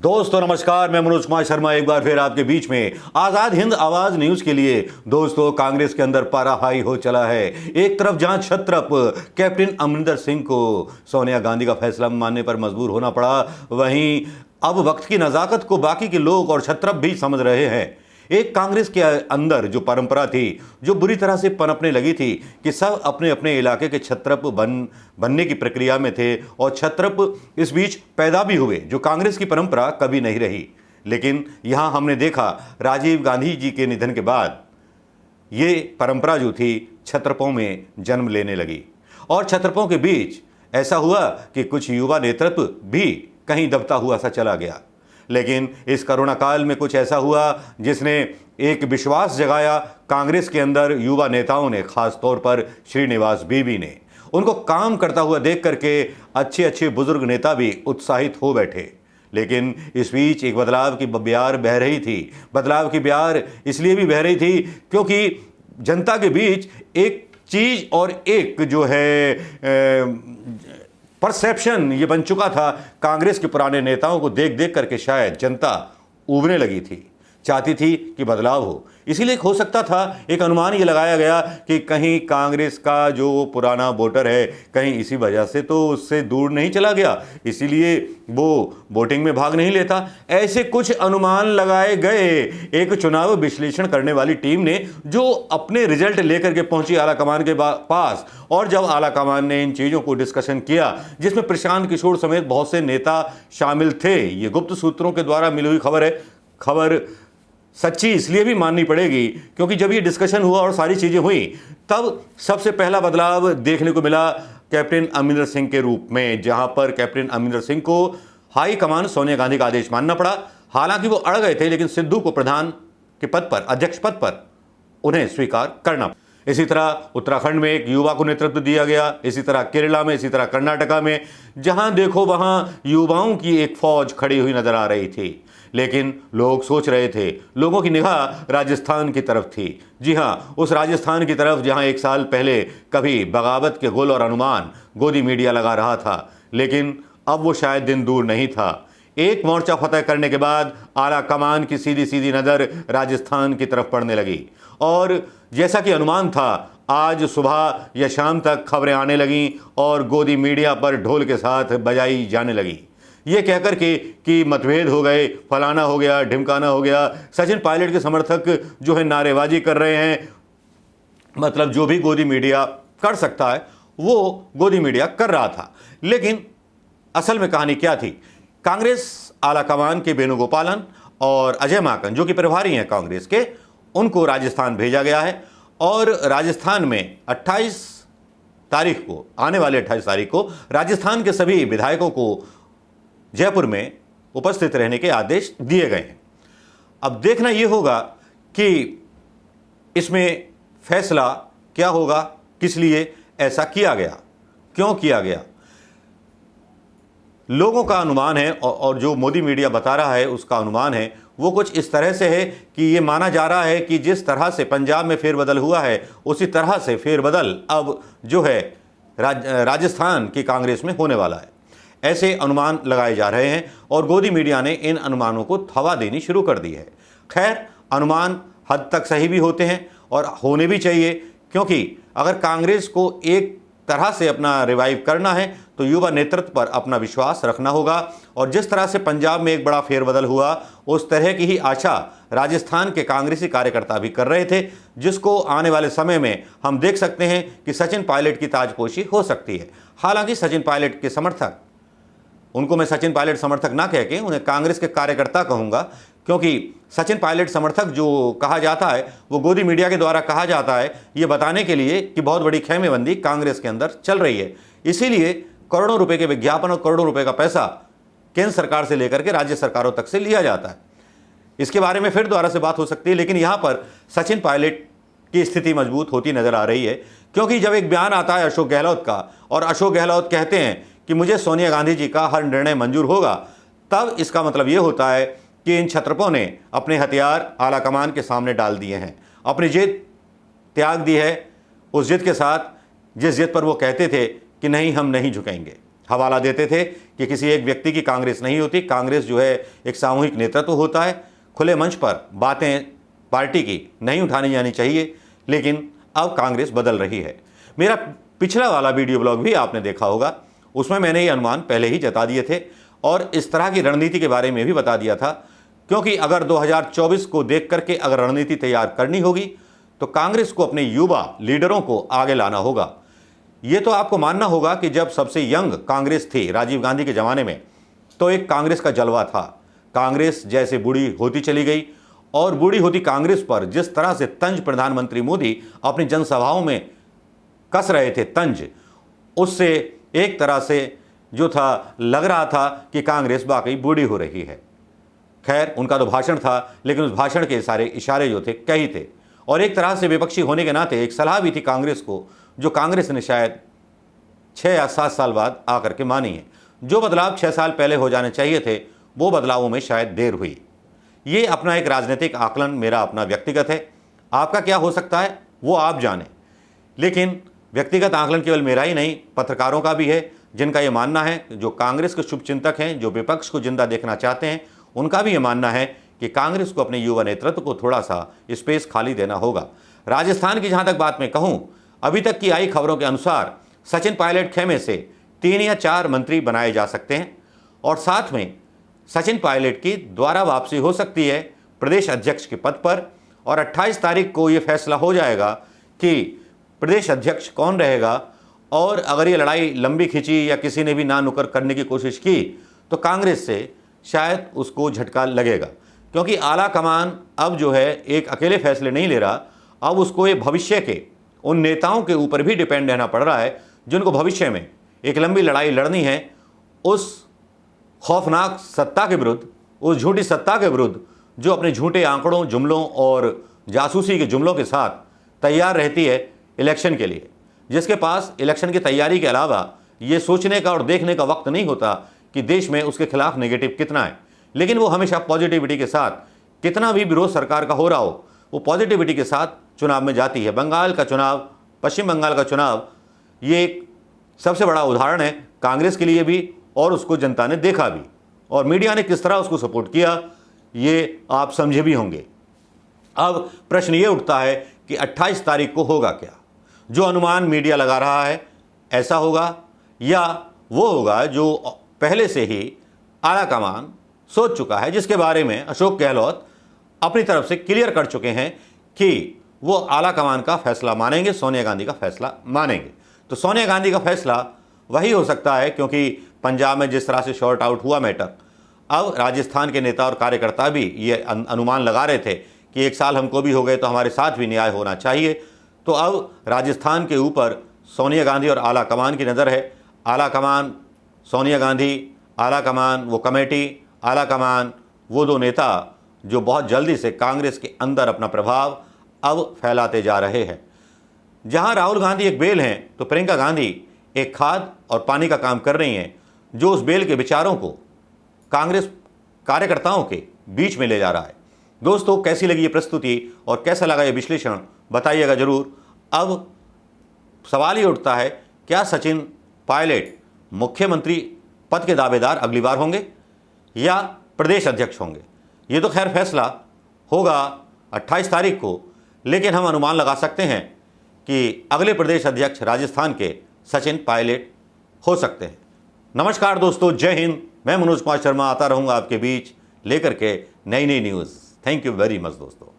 दोस्तों नमस्कार, मैं मनोज कुमार शर्मा एक बार फिर आपके बीच में आजाद हिंद आवाज न्यूज के लिए। दोस्तों, कांग्रेस के अंदर पारा हाई हो चला है। एक तरफ जहां छत्रप कैप्टन अमरिंदर सिंह को सोनिया गांधी का फैसला मानने पर मजबूर होना पड़ा, वहीं अब वक्त की नजाकत को बाकी के लोग और छत्रप भी समझ रहे हैं। एक कांग्रेस के अंदर जो परंपरा थी, जो बुरी तरह से पनपने लगी थी कि सब अपने अपने इलाके के छत्रप बनने की प्रक्रिया में थे और छत्रप इस बीच पैदा भी हुए, जो कांग्रेस की परंपरा कभी नहीं रही। लेकिन यहां हमने देखा राजीव गांधी जी के निधन के बाद ये परंपरा जो थी छत्रपों में जन्म लेने लगी और छत्रपों के बीच ऐसा हुआ कि कुछ युवा नेतृत्व भी कहीं दबता हुआ सा चला गया। लेकिन इस कोरोना काल में कुछ ऐसा हुआ जिसने एक विश्वास जगाया कांग्रेस के अंदर युवा नेताओं ने, खास तौर पर श्रीनिवास बीवी ने। उनको काम करता हुआ देख करके अच्छे अच्छे बुजुर्ग नेता भी उत्साहित हो बैठे। लेकिन इस बीच एक बदलाव की बयार बह रही थी। बदलाव की बयार इसलिए भी बह रही थी क्योंकि जनता के बीच एक चीज और एक जो है परसेप्शन ये बन चुका था। कांग्रेस के पुराने नेताओं को देख देख करके शायद जनता उबने लगी थी, चाहती थी कि बदलाव हो। इसीलिए हो सकता था, एक अनुमान ये लगाया गया कि कहीं कांग्रेस का जो पुराना वोटर है कहीं इसी वजह से तो उससे दूर नहीं चला गया, इसीलिए वो वोटिंग में भाग नहीं लेता। ऐसे कुछ अनुमान लगाए गए। एक चुनाव विश्लेषण करने वाली टीम ने जो अपने रिजल्ट लेकर के पहुंची आला कमान के पास, और जब आला कमान ने इन चीज़ों को डिस्कशन किया जिसमें प्रशांत किशोर समेत बहुत से नेता शामिल थे, ये गुप्त सूत्रों के द्वारा मिली हुई खबर है। खबर सच्ची इसलिए भी माननी पड़ेगी क्योंकि जब ये डिस्कशन हुआ और सारी चीज़ें हुई, तब सबसे पहला बदलाव देखने को मिला कैप्टन अमरिंदर सिंह के रूप में, जहां पर कैप्टन अमरिंदर सिंह को हाई कमान सोनिया गांधी का आदेश मानना पड़ा। हालांकि वो अड़ गए थे, लेकिन सिद्धू को प्रधान के पद पर, अध्यक्ष पद पर उन्हें स्वीकार करना पड़ा। इसी तरह उत्तराखंड में एक युवा को नेतृत्व दिया गया, इसी तरह केरला में, इसी तरह कर्नाटका में, जहां देखो वहां युवाओं की एक फौज खड़ी हुई नजर आ रही थी। लेकिन लोग सोच रहे थे, लोगों की निगाह राजस्थान की तरफ थी। जी हां, उस राजस्थान की तरफ जहां एक साल पहले कभी बगावत के गुल और अनुमान गोदी मीडिया लगा रहा था, लेकिन अब वो शायद दिन दूर नहीं था। एक मोर्चा फतह करने के बाद आला कमान की सीधी सीधी नज़र राजस्थान की तरफ पड़ने लगी और जैसा कि अनुमान था, आज सुबह या शाम तक खबरें आने लगीं और गोदी मीडिया पर ढोल के साथ बजाई जाने लगी, ये कहकर के कि मतभेद हो गए, फलाना हो गया, ढिमकाना हो गया। सचिन पायलट के समर्थक जो है नारेबाजी कर रहे हैं। मतलब जो भी गोदी मीडिया कर सकता है वो गोदी मीडिया कर रहा था। लेकिन असल में कहानी क्या थी? कांग्रेस आला कमान के वेणुगोपालन और अजय माकन, जो कि प्रभारी हैं कांग्रेस के, उनको राजस्थान भेजा गया है और राजस्थान में 28 तारीख को, आने वाले 28 तारीख को राजस्थान के सभी विधायकों को जयपुर में उपस्थित रहने के आदेश दिए गए हैं। अब देखना यह होगा कि इसमें फैसला क्या होगा, किस लिए ऐसा किया गया, क्यों किया गया। लोगों का अनुमान है और जो मोदी मीडिया बता रहा है उसका अनुमान है वो कुछ इस तरह से है कि ये माना जा रहा है कि जिस तरह से पंजाब में फेरबदल हुआ है उसी तरह से फेरबदल अब जो है राजस्थान की कांग्रेस में होने वाला है। ऐसे अनुमान लगाए जा रहे हैं और गोदी मीडिया ने इन अनुमानों को हवा देनी शुरू कर दी है। खैर, अनुमान हद तक सही भी होते हैं और होने भी चाहिए, क्योंकि अगर कांग्रेस को एक तरह से अपना रिवाइव करना है तो युवा नेतृत्व पर अपना विश्वास रखना होगा। और जिस तरह से पंजाब में एक बड़ा फेरबदल हुआ, उस तरह की ही आशा राजस्थान के कांग्रेसी कार्यकर्ता भी कर रहे थे, जिसको आने वाले समय में हम देख सकते हैं कि सचिन पायलट की ताजपोशी हो सकती है। हालांकि सचिन पायलट के समर्थक, उनको मैं सचिन पायलट समर्थक ना कह के उन्हें कांग्रेस के कार्यकर्ता कहूँगा, क्योंकि सचिन पायलट समर्थक जो कहा जाता है वो गोदी मीडिया के द्वारा कहा जाता है, ये बताने के लिए कि बहुत बड़ी खेमेबंदी कांग्रेस के अंदर चल रही है। इसीलिए करोड़ों रुपए के विज्ञापन और करोड़ों रुपए का पैसा केंद्र सरकार से लेकर के राज्य सरकारों तक से लिया जाता है। इसके बारे में फिर दोबारा से बात हो सकती है, लेकिन यहाँ पर सचिन पायलट की स्थिति मजबूत होती नजर आ रही है, क्योंकि जब एक बयान आता है अशोक गहलोत का और अशोक गहलोत कहते हैं कि मुझे सोनिया गांधी जी का हर निर्णय मंजूर होगा, तब इसका मतलब ये होता है कि इन छत्रपों ने अपने हथियार आला कमान के सामने डाल दिए हैं, अपनी जिद त्याग दी है, उस जिद के साथ जिस जिद पर वो कहते थे कि नहीं हम नहीं झुकेंगे। हवाला देते थे कि किसी एक व्यक्ति की कांग्रेस नहीं होती, कांग्रेस जो है एक सामूहिक नेतृत्व होता है, खुले मंच पर बातें पार्टी की नहीं उठानी जानी चाहिए। लेकिन अब कांग्रेस बदल रही है। मेरा पिछला वाला वीडियो ब्लॉग भी आपने देखा होगा, उसमें मैंने ये अनुमान पहले ही जता दिए थे और इस तरह की रणनीति के बारे में भी बता दिया था, क्योंकि अगर 2024 को देख करके अगर रणनीति तैयार करनी होगी तो कांग्रेस को अपने युवा लीडरों को आगे लाना होगा। ये तो आपको मानना होगा कि जब सबसे यंग कांग्रेस थी राजीव गांधी के ज़माने में, तो एक कांग्रेस का जलवा था। कांग्रेस जैसे बूढ़ी होती चली गई और बूढ़ी होती कांग्रेस पर जिस तरह से तंज प्रधानमंत्री मोदी अपनी जनसभाओं में कस रहे थे तंज, उससे एक तरह से जो था लग रहा था कि कांग्रेस वाकई बूढ़ी हो रही है। खैर, उनका तो भाषण था, लेकिन उस भाषण के सारे इशारे जो थे कई थे और एक तरह से विपक्षी होने के नाते एक सलाह भी थी कांग्रेस को, जो कांग्रेस ने शायद 6 या 7 साल बाद आकर के मानी है। जो बदलाव 6 साल पहले हो जाने चाहिए थे, वो बदलावों में शायद देर हुई। ये अपना एक राजनीतिक आकलन, मेरा अपना व्यक्तिगत है। आपका क्या हो सकता है वो आप जाने, लेकिन व्यक्तिगत आकलन केवल मेरा ही नहीं, पत्रकारों का भी है, जिनका ये मानना है, जो कांग्रेस के शुभचिंतक हैं, जो विपक्ष को जिंदा देखना चाहते हैं, उनका भी ये मानना है कि कांग्रेस को अपने युवा नेतृत्व को थोड़ा सा स्पेस खाली देना होगा। राजस्थान की जहां तक बात मैं कहूं, अभी तक की आई खबरों के अनुसार सचिन पायलट खेमे से 3 या 4 मंत्री बनाए जा सकते हैं और साथ में सचिन पायलट की द्वारा वापसी हो सकती है प्रदेश अध्यक्ष के पद पर। और 28 तारीख को ये फैसला हो जाएगा कि प्रदेश अध्यक्ष कौन रहेगा। और अगर ये लड़ाई लंबी खिंची या किसी ने भी ना नुकर करने की कोशिश की तो कांग्रेस से शायद उसको झटका लगेगा, क्योंकि आला कमान अब जो है एक अकेले फैसले नहीं ले रहा, अब उसको ये भविष्य के उन नेताओं के ऊपर भी डिपेंड रहना पड़ रहा है जिनको भविष्य में एक लंबी लड़ाई लड़नी है उस खौफनाक सत्ता के विरुद्ध, उस झूठी सत्ता के विरुद्ध जो अपने झूठे आंकड़ों, जुमलों और जासूसी के जुमलों के साथ तैयार रहती है इलेक्शन के लिए, जिसके पास इलेक्शन की तैयारी के अलावा ये सोचने का और देखने का वक्त नहीं होता कि देश में उसके खिलाफ नेगेटिव कितना है। लेकिन वो हमेशा पॉजिटिविटी के साथ, कितना भी विरोध सरकार का हो रहा हो, वो पॉजिटिविटी के साथ चुनाव में जाती है। बंगाल का चुनाव, पश्चिम बंगाल का चुनाव, ये एक सबसे बड़ा उदाहरण है कांग्रेस के लिए भी, और उसको जनता ने देखा भी और मीडिया ने किस तरह उसको सपोर्ट किया ये आप समझे भी होंगे। अब प्रश्न ये उठता है कि 28 तारीख को होगा क्या? जो अनुमान मीडिया लगा रहा है ऐसा होगा, या वो होगा जो पहले से ही आला कमान सोच चुका है, जिसके बारे में अशोक गहलोत अपनी तरफ से क्लियर कर चुके हैं कि वो आला कमान का फैसला मानेंगे, सोनिया गांधी का फैसला मानेंगे। तो सोनिया गांधी का फैसला वही हो सकता है, क्योंकि पंजाब में जिस तरह से शॉर्ट आउट हुआ मैटर, अब राजस्थान के नेता और कार्यकर्ता भी ये अनुमान लगा रहे थे कि 1 साल हमको भी हो गए तो हमारे साथ भी न्याय होना चाहिए। तो अब राजस्थान के ऊपर सोनिया गांधी और आला कमान की नज़र है। आला कमान सोनिया गांधी, आला कमान वो कमेटी, आला कमान वो 2 नेता जो बहुत जल्दी से कांग्रेस के अंदर अपना प्रभाव अब फैलाते जा रहे हैं। जहां राहुल गांधी एक बेल हैं, तो प्रियंका गांधी एक खाद और पानी का काम कर रही हैं, जो उस बेल के विचारों को कांग्रेस कार्यकर्ताओं के बीच में ले जा रहा है। दोस्तों, कैसी लगी ये प्रस्तुति और कैसा लगा ये विश्लेषण बताइएगा जरूर। अब सवाल ये उठता है, क्या सचिन पायलट मुख्यमंत्री पद के दावेदार अगली बार होंगे या प्रदेश अध्यक्ष होंगे? ये तो खैर फैसला होगा 28 तारीख को, लेकिन हम अनुमान लगा सकते हैं कि अगले प्रदेश अध्यक्ष राजस्थान के सचिन पायलट हो सकते हैं। नमस्कार दोस्तों, जय हिंद। मैं मनोज कुमार शर्मा आता रहूँगा आपके बीच लेकर के नई नई news. Thank you very much दोस्तों।